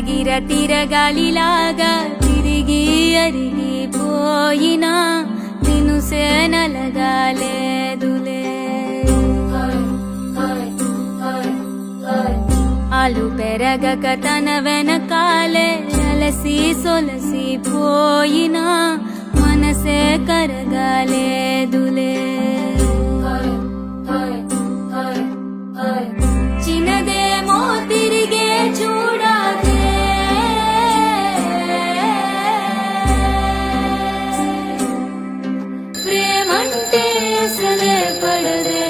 గిర తిరగాలిలాగా తిరిగి అరిగిపోయినా నిన్ను సేనలగాలేదులే. ఆలు పెరగక తన వెనకాలే అలసి సొలసి పోయినా మనసే కరగాలేదులే. చిన్నదేమో తిరిగే చూడాలే, ప్రేమంటే అసలే పడదే.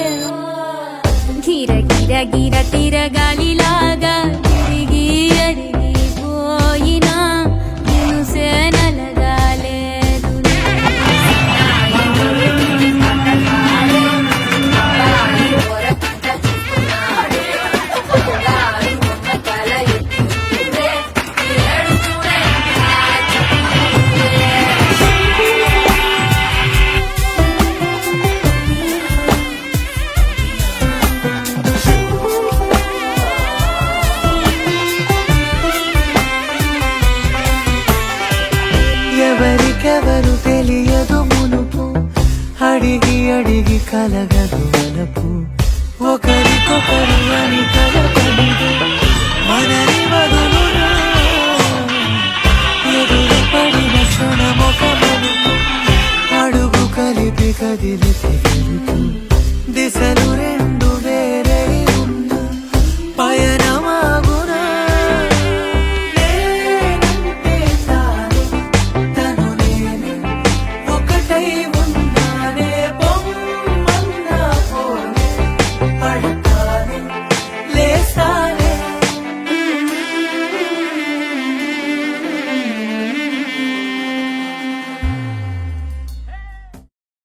గిర గిర గిర తిరగాలిలాగా తిరిగి అరిగిపోయినా నిన్ను సేనలగాలేదు. ఎవరికెవరు తెలియదు మునుపు, అడిగి అడిగి కలగదు వలపు. ఒకరికొకరు అని కలపడిదు మనని వదులునా, ఎదురు పడిన క్షణమొక మలుపు, అడుగు కలిపి కదిలితే గెలుపు. దిశలు రెండు వేరే ఉన్న పయనమాగునా, నేనంటే చాలు తను నేనే ఒకటై